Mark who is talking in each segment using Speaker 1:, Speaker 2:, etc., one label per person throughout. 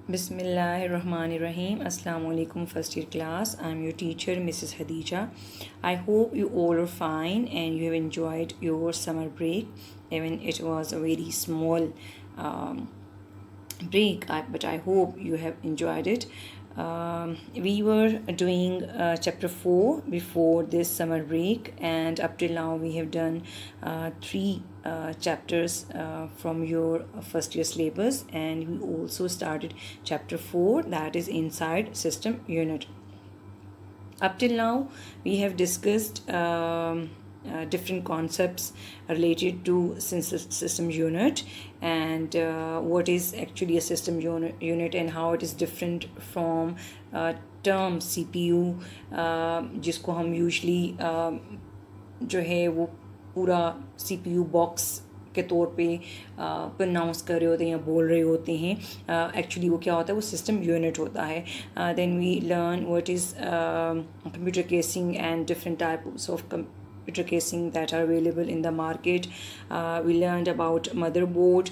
Speaker 1: Bismillahirrahmanirrahim. Assalamu alaikum first year class. I'm your teacher Mrs. Hadija. I hope you all are fine and you have enjoyed your summer break. Even it was a very small break, but I hope you have enjoyed it. We were doing chapter 4 before this summer break, and up till now we have done three chapters from your first year syllabus, and we also started chapter 4, that is inside system unit. Up till now we have discussed different concepts related to system unit and what is actually a system unit and how it is different from term CPU, जिसको हम usually जो है वो पूरा CPU box के तौर पे pronounce कर रहे होते हैं या बोल रहे होते हैं. एक्चुअली वो क्या होता है, वो सिस्टम यूनिट होता है. Then we learn what is computer casing and different types of computer casing that are available in the market. We learned about motherboard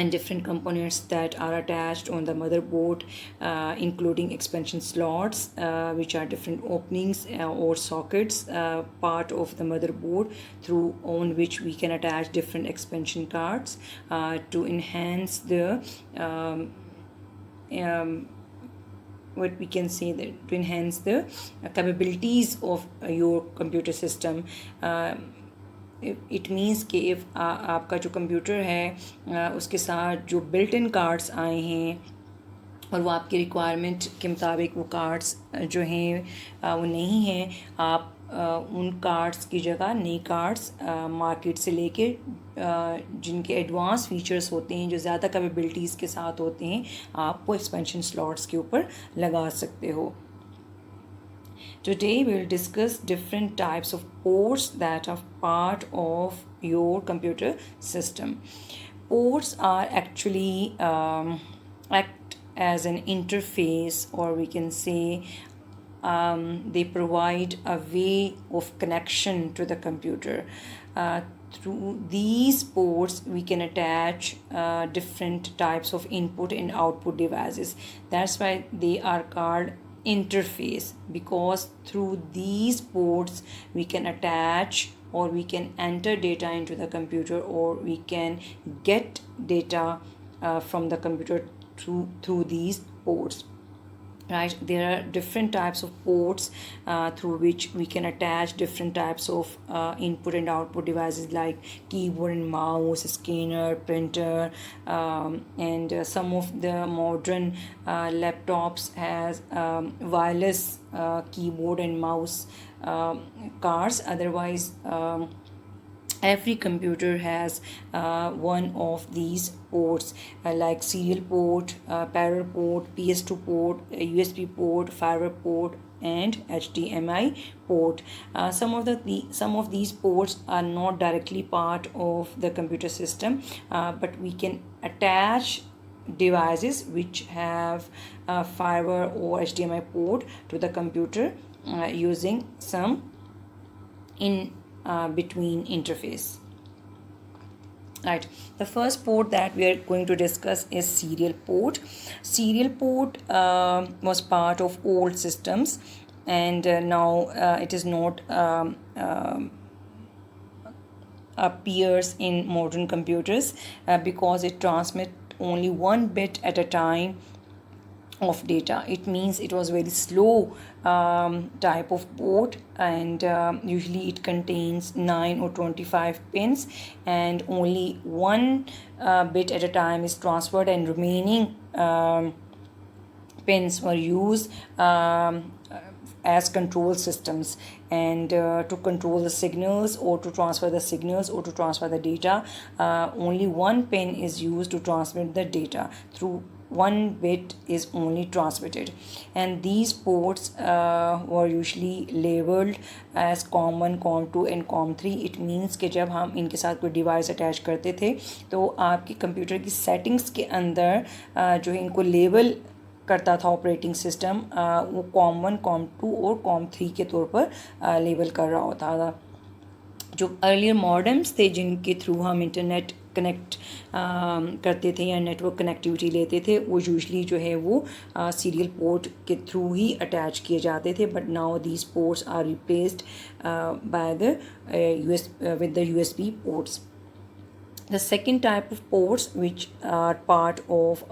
Speaker 1: and different components that are attached on the motherboard, including expansion slots, which are different openings or sockets, part of the motherboard through on which we can attach different expansion cards to enhance the what we can say that to enhance the capabilities of your computer system. It means कि if आपका जो computer है उसके साथ जो built in cards आए हैं और वो आपकी रिक्वायरमेंट के मुताबिक वो कार्ड्स जो हैं वो नहीं हैं, आप उन कार्ड्स की जगह नए कार्ड्स मार्केट से लेके जिनके एडवांस फीचर्स होते हैं, जो ज़्यादा कैपेबिलिटीज़ के साथ होते हैं, आप वो एक्सपेंशन स्लॉट्स के ऊपर लगा सकते हो. Today we will discuss different types of ports that are part of your computer system. Ports are actually act as an interface, or we can say they provide a way of connection to the computer. Through these ports we can attach different types of input and output devices. That's why they are called interface, because through these ports we can attach or we can enter data into the computer, or we can get data from the computer through these ports. Right, there are different types of ports through which we can attach different types of input and output devices like keyboard and mouse, scanner, printer, and some of the modern laptops has wireless keyboard and mouse cards. Otherwise every computer has one of these ports like serial port, parallel port, PS2 port, USB port, fiber port, and HDMI port. Some of these ports are not directly part of the computer system, but we can attach devices which have fiber or HDMI port to the computer using some between interface. Right, the first port that we are going to discuss is serial port. Serial port was part of old systems, and now it is not appears in modern computers because it transmits only one bit at a time of data. It means it was very slow type of port, and usually it contains 9 or 25 pins, and only one bit at a time is transferred, and remaining pins were used as control systems, and to control the signals or to transfer the signals or to transfer the data, only one pin is used to transmit the data. Through one bit is only transmitted, and these ports were usually labeled as COM1, COM2 and COM3. It means कि जब हम इनके साथ कोई device attach करते थे तो आपकी कंप्यूटर की सेटिंग्स के अंदर जो है इनको लेबल करता था ऑपरेटिंग सिस्टम, वो COM1, COM2 और COM3 के तौर पर लेबल कर रहा होता था. जो अर्लियर मॉडेम्स थे जिनके थ्रू हम इंटरनेट कनेक्ट करते थे या नेटवर्क कनेक्टिविटी लेते थे वो यूजली जो है वो सीरियल पोर्ट के थ्रू ही अटैच किए जाते थे, but now these ports are replaced by the with the USB ports. The second type of ports which are part of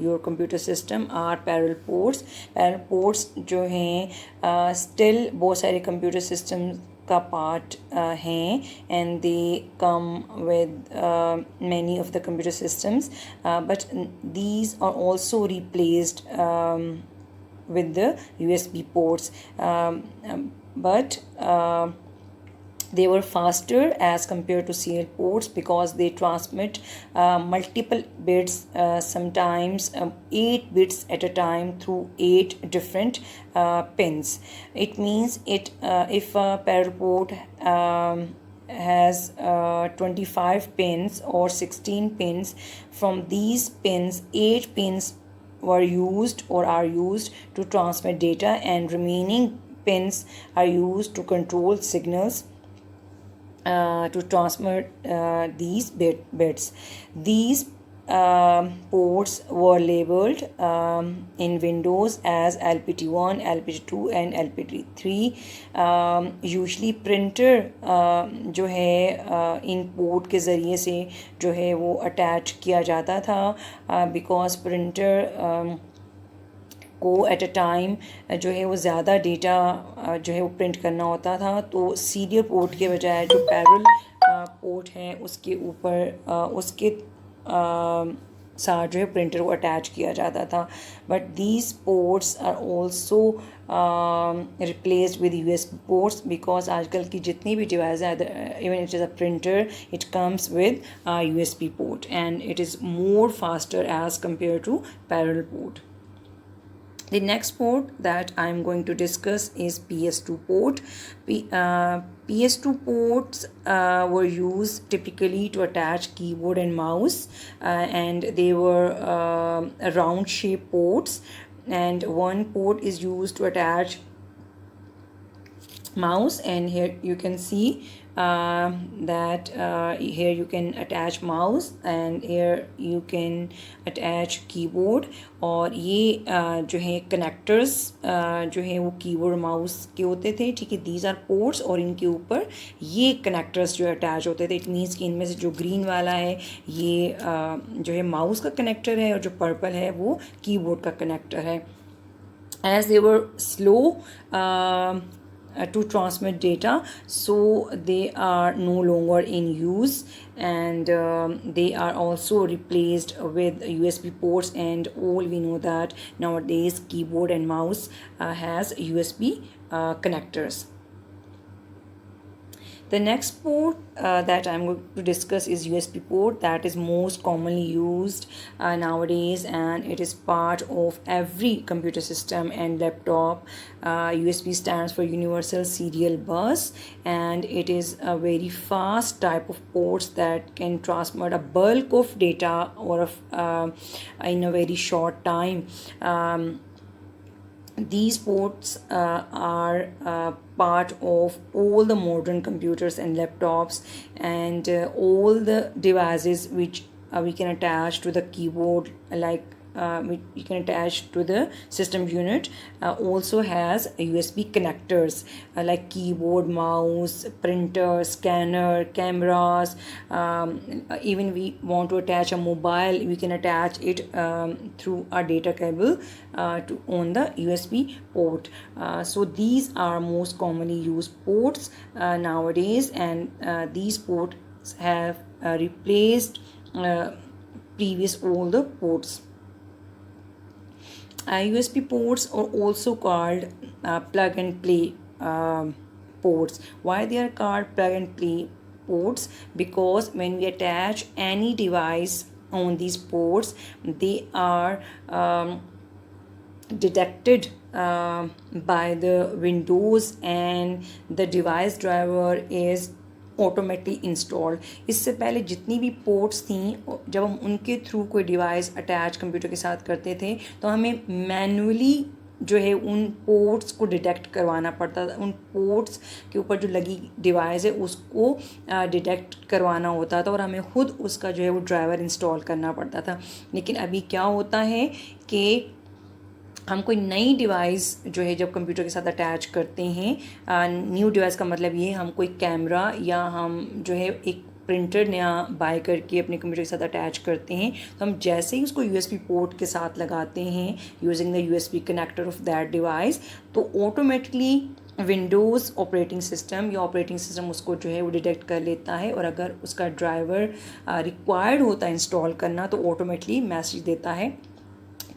Speaker 1: your computer system are parallel ports. Parallel ports जो हैं still बहुत सारे computer systems का part हैं and they come with many of the computer systems, but these are also replaced with the USB ports, but they were faster as compared to serial ports because they transmit multiple bits, sometimes 8 bits at a time through 8 different pins. It means if a parallel port has 25 pins or 16 pins, from these pins 8 pins were used or are used to transmit data, and remaining pins are used to control signals to transmit these bits. These ports were labeled in Windows as LPT1, LPT2 and LPT3. Usually printer जो है इन port के ज़रिए से जो है वो attach किया जाता था, because printer को एट अ टाइम जो है वो ज़्यादा डेटा जो है वो प्रिंट करना होता था, तो सीरियल पोर्ट के बजाय जो पैरेलल पोर्ट है उसके ऊपर उसके साथ जो है प्रिंटर को अटैच किया जाता था. But these ports are also replaced with USB ports because आजकल की जितनी भी डिवाइस है even it is a printer it comes with USB port and it is more faster as compare to parallel port. The next port that I'm going to discuss is PS2 port. PS2 ports were used typically to attach keyboard and mouse, and they were round shape ports, and one port is used to attach mouse, and here you can see that here you can attach mouse and here you can attach keyboard. और ये जो है connectors जो है वो keyboard mouse के होते थे, ठीक है. दीज आर पोर्ट्स और इनके ऊपर ये कनेक्टर्स जो अटैच होते थे. इट मीन्स कि इनमें से जो ग्रीन वाला है ये जो है माउस का कनेक्टर है और जो पर्पल है वो कीबोर्ड का कनेक्टर है. As they were slow to transmit data, so they are no longer in use, and they are also replaced with USB ports, and all we know that nowadays keyboard and mouse has USB connectors. The next port that I'm going to discuss is USB port, that is most commonly used nowadays, and it is part of every computer system and laptop. USB stands for Universal Serial Bus, and it is a very fast type of ports that can transmit a bulk of data or in a very short time. These ports are part of all the modern computers and laptops, and all the devices which we can attach to the keyboard, like you can attach to the system unit, also has USB connectors, like keyboard, mouse, printer, scanner, cameras. Even we want to attach a mobile, we can attach it through a data cable on the USB port. So these are most commonly used ports nowadays, and these ports have replaced previous all the ports. USB ports are also called plug and play ports. Why they are called plug and play ports? Because when we attach any device on these ports, they are detected by the Windows, and the device driver is automatically installed. इससे पहले जितनी भी ports थी, जब हम उनके through कोई device attach computer के साथ करते थे तो हमें मैनुअली जो है उन पोर्ट्स को डिटेक्ट करवाना पड़ता था, उन पोर्ट्स के ऊपर जो लगी डिवाइस है उसको डिटेक्ट करवाना होता था और हमें खुद उसका जो है वो ड्राइवर इंस्टॉल करना पड़ता था। लेकिन अभी क्या होता है कि हम कोई नई डिवाइस जो है जब कंप्यूटर के साथ अटैच करते हैं, न्यू डिवाइस का मतलब ये हम कोई कैमरा या हम जो है एक प्रिंटर नया बाय करके अपने कंप्यूटर के साथ अटैच करते हैं, तो हम जैसे ही उसको यूएसबी पोर्ट के साथ लगाते हैं using the USB connector of that device, तो ऑटोमेटिकली विंडोज़ ऑपरेटिंग सिस्टम या ऑपरेटिंग सिस्टम उसको जो है वो डिटेक्ट कर लेता है और अगर उसका ड्राइवर रिक्वायर्ड होता है इंस्टॉल करना तो ऑटोमेटिकली मैसेज देता है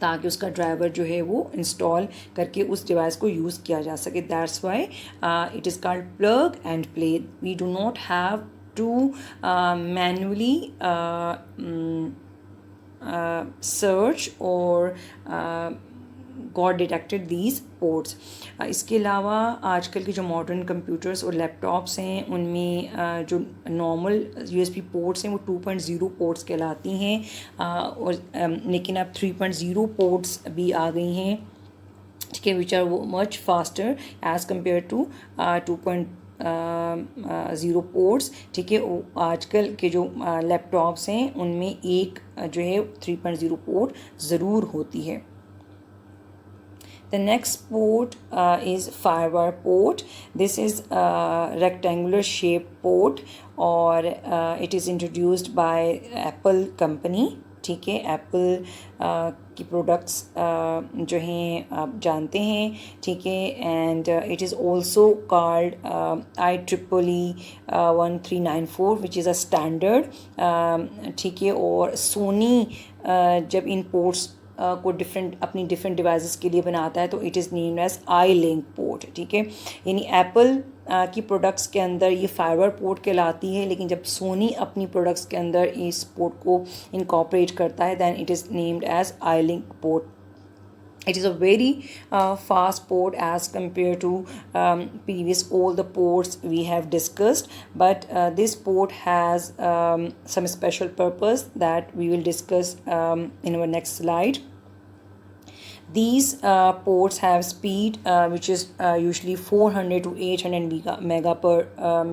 Speaker 1: ताकि उसका ड्राइवर जो है वो इंस्टॉल करके उस डिवाइस को यूज़ किया जा सके। That's why it is called plug and play. We do not have to manually search or got detected these ports. इसके अलावा आजकल के जो मॉडर्न कंप्यूटर्स और लैपटॉप्स हैं उनमें जो नॉर्मल यूएसबी पोर्ट्स हैं वो 2.0 पोर्ट्स कहलाती हैं, और लेकिन अब 3.0 पोर्ट्स भी आ गई हैं, ठीक है, which are so much faster as compare to 2.0 ports. ठीक है, आजकल के जो लैपटॉप्स हैं उनमें एक जो है 3.0 पोर्ट ज़रूर होती है। The next port is firewire port. This is a rectangular shaped port or it is introduced by Apple company. ठीक है, एप्पल की प्रोडक्ट्स जो हैं आप जानते हैं, ठीक है, and it is also called IEEE 1394 which is a standard, ठीक है। और सोनी जब इन पोर्ट्स को अपनी डिफरेंट डिवाइसेस के लिए बनाता है तो it is named as iLink port, ठीक है। यानी एप्पल की प्रोडक्ट्स के अंदर ये फाइबर पोर्ट कहलाती है, लेकिन जब सोनी अपनी प्रोडक्ट्स के अंदर इस पोर्ट को इनकॉर्पोरेट करता है then it is named as iLink port. It is a very fast port as compared to previous all the ports we have discussed, but this port has some special purpose that we will discuss in our next slide. These ports have speed which is usually 400 to 800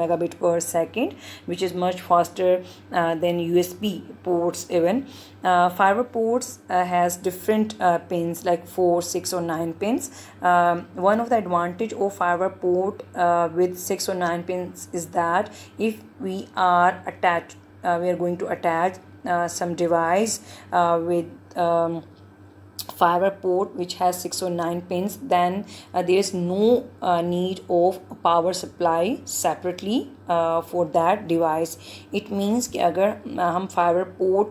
Speaker 1: megabit per second, which is much faster than USB ports even. Fiber ports has different pins like 4, 6 or 9 pins. One of the advantage of fiber port with 6 or 9 pins is that if we are going to attach some device with fiber port which has 6 or 9 pins, then there is no need of power supply separately for that device. It means कि अगर हम fiber port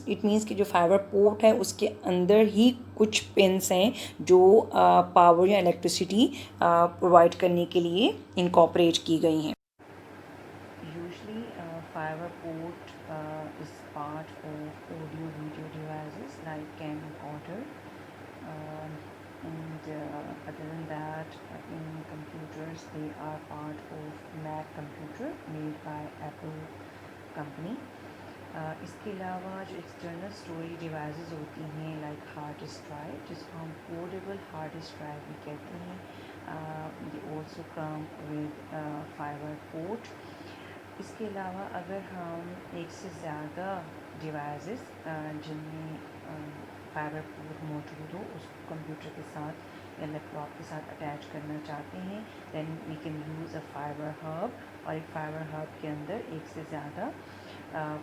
Speaker 1: it means कि जो fiber port है उसके अंदर ही कुछ pins हैं जो पावर या इलेक्ट्रिसिटी प्रोवाइड करने के लिए इनकॉर्पोरेट की गई हैं। Usually fiber port is part of audio video devices like camcorder, and other than that in computers they are part of Mac computer made by Apple company. इसके अलावा जो एक्सटर्नल स्टोरेज डिवाइसेस होती हैं like hard disk drive, जिसको हम portable hard disk drive भी कहते हैं, they also come with fibre port. इसके अलावा अगर हम एक से ज़्यादा डिवाइसेस जिनमें फाइबर पोर्ट मौजूद हो उसको कंप्यूटर के साथ या लैपटॉप के साथ अटैच करना चाहते हैं, then we can use a fibre hub, और एक फाइबर हब के अंदर एक से ज़्यादा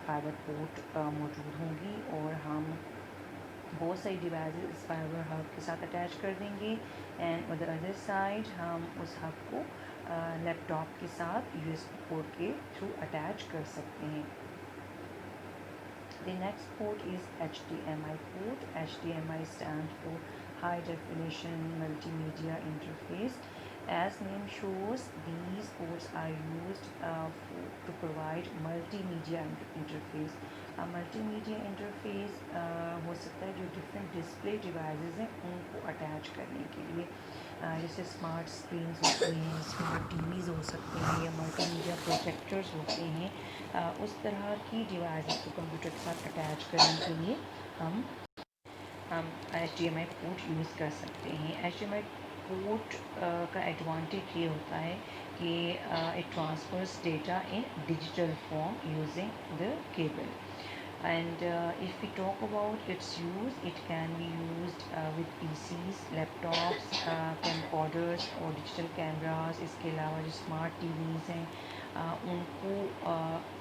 Speaker 1: फाइबर पोर्ट मौजूद होंगी और हम बहुत सारी डिवाइसेस इस फाइबर हब के साथ अटैच कर देंगे, and on the other side हम उस हब को लैपटॉप के साथ USB पोर्ट के थ्रू अटैच कर सकते हैं। The next port is HDMI port. HDMI stands for High Definition Multimedia Interface. As name shows, these ports are used to provide multimedia interface. Multimedia interface हो सकता है जो डिफरेंट डिस्प्ले डिवाइसेस हैं उनको attach करने के लिए, जैसे स्मार्ट स्क्रीन्स होती हैं, स्मार्ट टीवीज़ हो सकते हैं या मल्टीमीडिया प्रोजेक्टर्स होते हैं, उस तरह की डिवाइसेस को कंप्यूटर के साथ अटैच करने के लिए हम हम HDMI पोर्ट यूज़ कर सकते हैं। HDMI पोर्ट का एडवांटेज ये होता है कि it transfers data in digital form using the cable. And if we talk about its use, it can be used with PCs, laptops, camcorders और digital cameras। इसके अलावा जो स्मार्ट टीवीज़ हैं उनको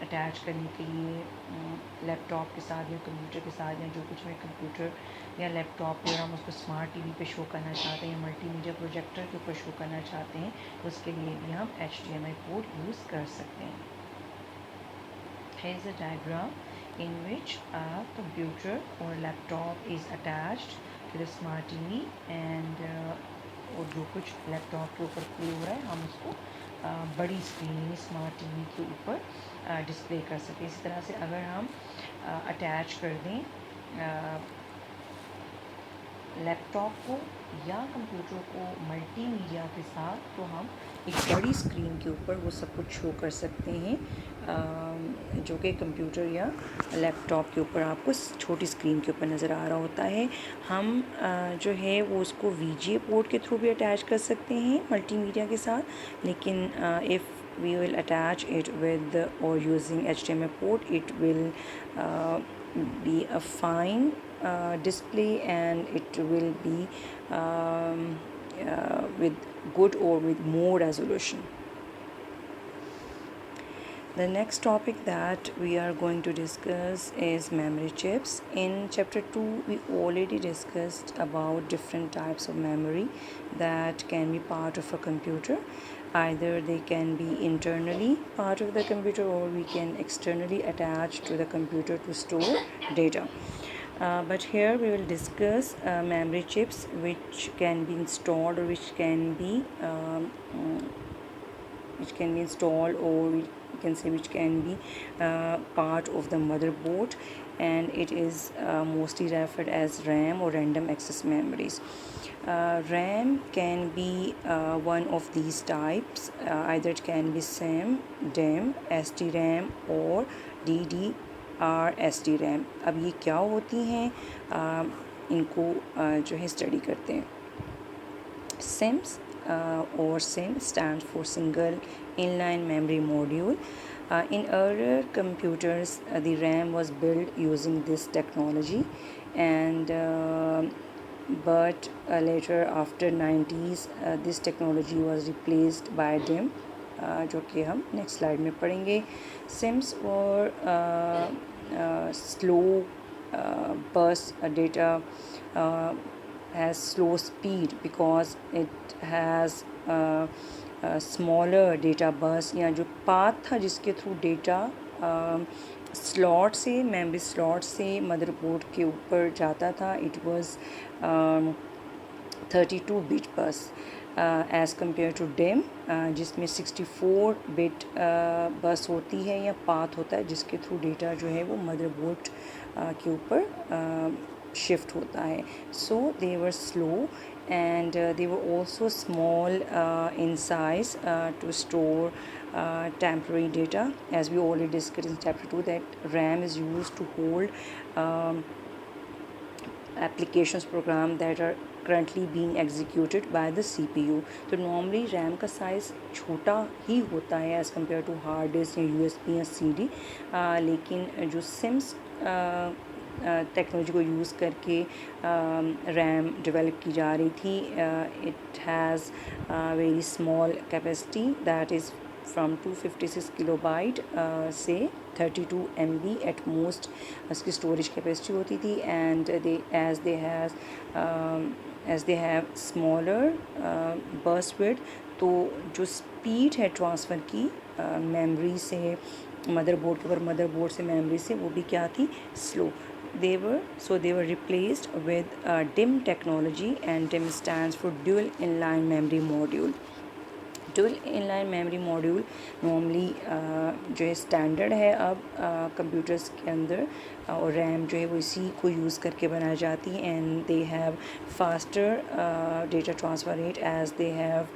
Speaker 1: अटैच करने के लिए लैपटॉप के साथ या कंप्यूटर के साथ, या जो कुछ में कंप्यूटर या लैपटॉप पे हम उसको स्मार्ट टीवी पे शो करना चाहते हैं या मल्टीमीडिया प्रोजेक्टर के ऊपर शो करना चाहते हैं, तो उसके लिए भी हम HDMI पोर्ट यूज़ कर सकते हैं। Here is a diagram in which a computer or laptop is attached to the smart TV and और जो कुछ लैपटॉप के ऊपर प्ले हो रहा है हम उसको बड़ी स्क्रीन स्मार्ट टीवी के ऊपर डिस्प्ले कर सकें। इसी तरह से अगर हम अटैच कर दें लैपटॉप को या कंप्यूटर को मल्टीमीडिया के साथ, तो हम एक बड़ी स्क्रीन के ऊपर वो सब कुछ शो कर सकते हैं जो कि कंप्यूटर या लैपटॉप के ऊपर आपको छोटी स्क्रीन के ऊपर नज़र आ रहा होता है। हम जो है वो उसको VGA पोर्ट के थ्रू भी अटैच कर सकते हैं मल्टीमीडिया के साथ, लेकिन if we will attach it with or using HDMI port, it will be a fine display, and it will be with good or with more resolution. The next topic that we are going to discuss is memory chips. In chapter 2 we already discussed about different types of memory that can be part of a computer. Either they can be internally part of the computer, or we can externally attach to the computer to store data. But here we will discuss memory chips which can be installed, or which can be installed, or we can say which can be part of the motherboard, and it is mostly referred as RAM or random access memories. RAM can be one of these types. Either it can be SIM, DIMM, SDRAM or DDR SDRAM. अब ये क्या होती हैं इनको जो है study करते हैं। SIMs or SIM stands for single inline memory module. In earlier computers the RAM was built using this technology, and but later after 90s this technology was replaced by DIMM, जो कि हम next slide में पढ़ेंगे। SIMs और slow bus data has slow speed because it has smaller data bus, या जो path था जिसके थ्रू डेटा स्लॉट से मेमोरी स्लॉट से मदरबोर्ड के ऊपर जाता था, it was 32 bit bus as compare to DIMM जिसमें 64 बिट बस होती है या पाथ होता है जिसके थ्रू डेटा जो है वो मदरबोर्ड के ऊपर शिफ्ट होता है. So they were slow, and they were also small in size to store temporary data, as we already discussed in chapter 2 that RAM is used to hold applications program that are currently being executed by the CPU. तो normally RAM का size छोटा ही होता है as compared to hard disk या USB या CD, लेकिन जो SIMs technology को यूज़ करके रैम डेवलप की जा रही थी, it has very small capacity that is from 256 kilobyte से 32 MB एट मोस्ट उसकी स्टोरेज कैपेसिटी होती थी. And as they have smaller burst width, तो जो स्पीड है ट्रांसफ़र की मेमोरी से मदरबोर्ड के ऊपर, मदरबोर्ड से मेमोरी से, वो भी क्या थी, slow. They were replaced with DIMM technology, and DIMM stands for dual inline memory module. Dual inline memory module normally जो है स्टैंडर्ड है अब कंप्यूटर्स के अंदर, और रैम जो है वो इसी को यूज़ करके बनाई जाती है. And they have faster data transfer rate as they have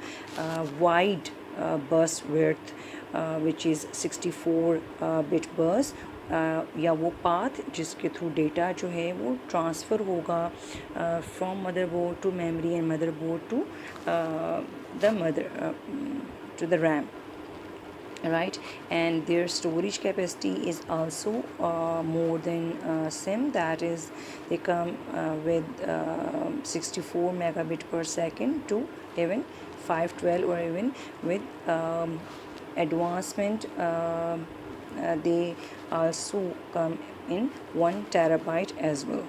Speaker 1: wide bus width which is 64 bit bus, या वो पाथ जिसके थ्रू डेटा जो है वो ट्रांसफ़र होगा from motherboard to memory and motherboard to the RAM, right? And their storage capacity is also more than SIM, that is they come with 64 megabit per second to even 512, or even with advancement they also come in 1 terabyte as well.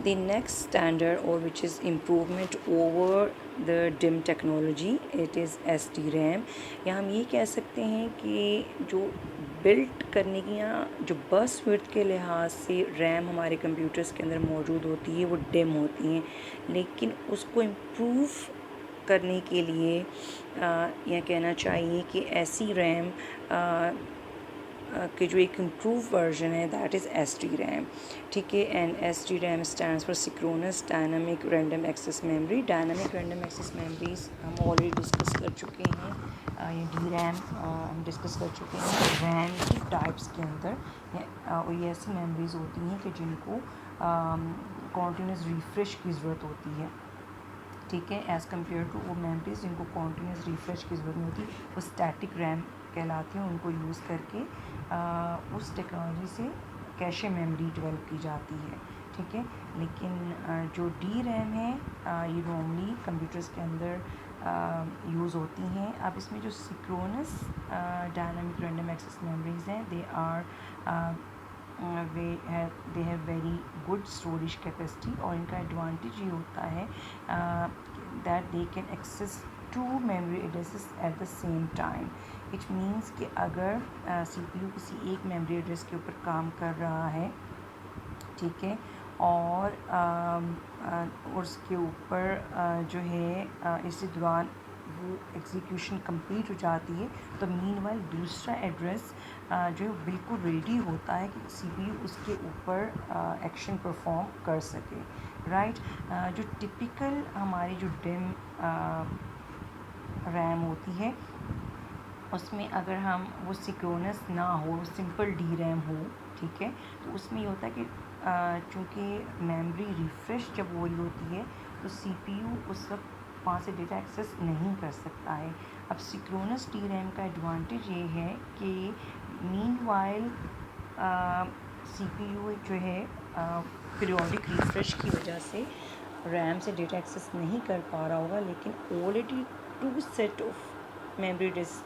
Speaker 1: The next standard, or which is improvement over the DIMM technology, it is SDRAM. या हम ये कह सकते हैं कि जो built करने की या जो बस विड्थ के लिहाज से रैम हमारे कंप्यूटर्स के अंदर मौजूद होती है वो डिम होती हैं, लेकिन उसको इम्प्रूव करने के लिए यह कहना चाहिए कि ऐसी रैम कि जो एक इम्प्रूव वर्जन है दैट इज़ SDRAM, ठीक है। And SDRAM stands for synchronous dynamic random access memory. Dynamic random access memories हम ऑलरेडी डिस्कस कर चुके हैं, ये DRAM हम डिस्कस कर चुके हैं रैम की टाइप्स के अंदर। और ये ऐसी मेमोरीज होती हैं कि जिनको कॉन्टीन्यूस रिफ्रेश की ज़रूरत होती है, ठीक है, एज़ कम्पेयर टू वो मेमोरीज जिनको कॉन्टीन्यूस रिफ्रेश की ज़रूरत नहीं होती, वो स्टैटिक रैम कहलाती हैं। उनको यूज़ करके उस टेक्नोलॉजी से कैशे मेमोरी डेवलप की जाती है, ठीक है। लेकिन जो DRAM है ये नॉर्मली कंप्यूटर्स के अंदर यूज़ होती हैं। अब इसमें जो synchronous dynamic random access memories हैं they have very good storage capacity, और इनका एडवांटेज ये होता है that they can access 2 memory addresses at the same time. It means कि अगर CPU किसी एक मेमोरी एड्रेस के ऊपर काम कर रहा है, ठीक है, और उसके ऊपर जो है इसी दौरान वो एग्जीक्यूशन कंप्लीट हो जाती है, तो मीनवाइल दूसरा एड्रेस जो है बिल्कुल रेडी होता है कि CPU उसके ऊपर एक्शन परफॉर्म कर सके, राइट। जो टिपिकल हमारी जो डिम रैम होती है उसमें अगर हम वो सिंक्रोनस ना हो, सिंपल DRAM हो, ठीक है, तो उसमें ये होता है कि चूँकि मेमोरी रिफ़्रेश जब हो रही होती है तो CPU उस वक्त वहाँ से डेटा एक्सेस नहीं कर सकता है। अब सिंक्रोनस DRAM का एडवांटेज ये है कि मीनवाइल CPU जो है पीरियोडिक रिफ़्रेश की वजह से रैम से डेटा एक्सेस नहीं कर पा रहा होगा, लेकिन already 2 set of memory disk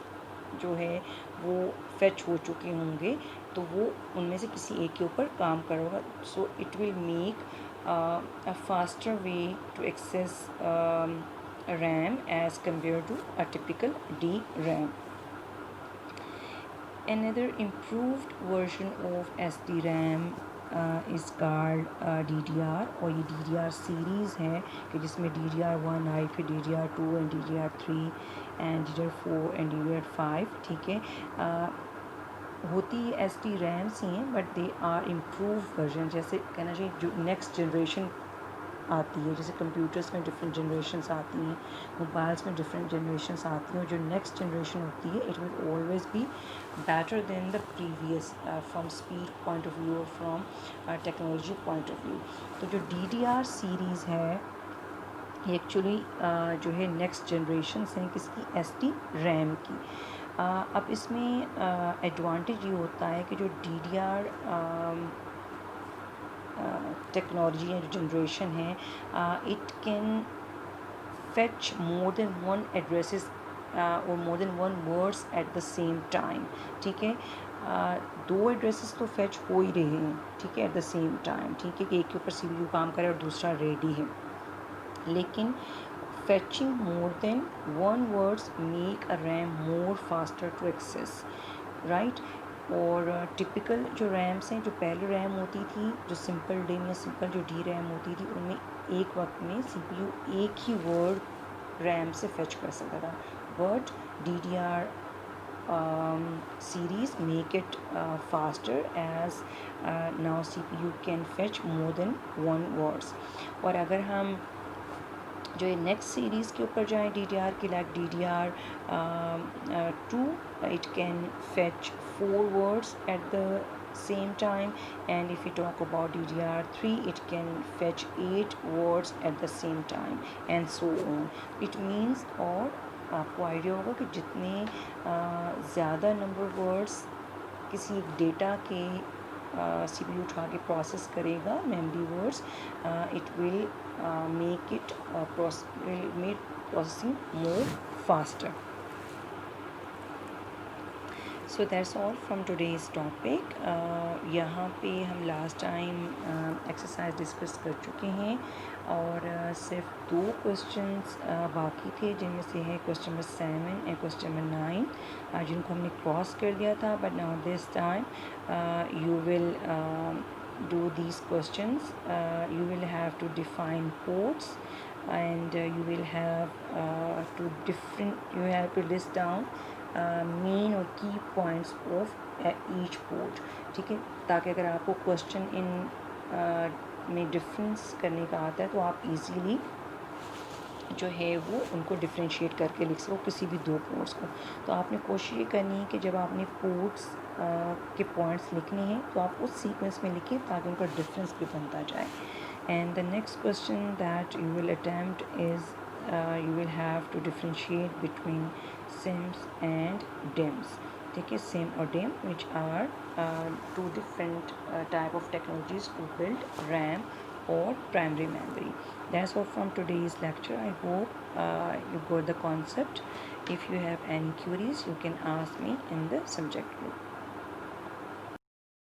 Speaker 1: जो है वो फेच हो चुके होंगे, तो वो उनमें से किसी एक के ऊपर काम करेगा। So it will make a faster way to access RAM as compare to a typical DRAM. Another improved version of SDRAM is called DDR, और ये DDR सीरीज़ है कि जिसमें DDR1 आई, फिर DDR2 and DDR3 and DDR4 and DDR5, ठीक है। होती SDRAMs ही हैं, but they are improve version, जैसे कहना चाहिए जो नेक्स्ट जनरेशन आती है, जैसे कंप्यूटर्स में डिफरेंट जनरेशन्स आती हैं, मोबाइल्स में डिफरेंट जनरेशन्स आती हैं, जो नेक्स्ट जनरेशन होती है it will always be better than the previous from speed point of view और from technology point of view. तो जो DDR सीरीज़ है ये एक्चुअली जो है नेक्स्ट जनरेशन्स हैं किसकी, SDRAM की। अब इसमें एडवांटेज ये होता है कि जो DDR टेक्नोलॉजी या जो जनरेशन है it can fetch more than 1 addresses और more than 1 words at the same time, ठीक है। 2 एड्रेसेस तो फेच हो ही रहे हैं, ठीक है, एट द सेम टाइम, ठीक है, कि एक के ऊपर CPU काम करे और दूसरा रेडी है, लेकिन fetching more than 1 words make a RAM more faster to access, right। और टिपिकल जो रैम्स हैं, जो पहले रैम होती थी, जो सिंपल डिम या सिंपल जो DRAM होती थी, उनमें एक वक्त में CPU एक ही वर्ड रैम से फेच कर सकता था, but DDR series make it faster as now CPU can fetch more than 1 words। और अगर हम जो ये नेक्स्ट सीरीज़ के ऊपर जाएँ DDR की, like DDR2, it can fetch 4 words at the same time, and if we talk about DDR3 it can fetch 8 words at the same time, and so on. It means, और आपको idea होगा कि जितने ज़्यादा number words किसी एक data के CPU उठा के प्रोसेस करेगा memory words, it will make processing more faster. So that's all from today's topic. यहाँ पे हम लास्ट टाइम एक्सरसाइज डिस्कस कर चुके हैं, और सिर्फ 2 क्वेश्चंस बाकी थे, जिनमें से है question number 7 and question number 9, जिनको हमने क्रॉस कर दिया था. But now this time you will do these questions. You will have to define ports, and you will have to list down main और की पॉइंट्स ऑफ ईच पोर्ट. ठीक है, ताकि अगर आपको क्वेश्चन में डिफरेंस करने का आता है तो आप इजीली जो है वो उनको डिफ्रेंशिएट करके लिख सको किसी भी 2 पोर्ट्स को. तो आपने कोशिश ये करनी है कि जब आपने पोर्ट्स के पॉइंट्स लिखने हैं तो आप उस सीक्वेंस में लिखें ताकि उनका डिफरेंस भी बनता जाए. And the next question that you will attempt is you will have to differentiate between SIMs and DIMMs. ठीक है, SIM और DIMM, which are 2 different type of technologies to build RAM or primary memory. That's all from today's lecture. I hope you got the concept. If you have any queries, you can ask me in the subject group.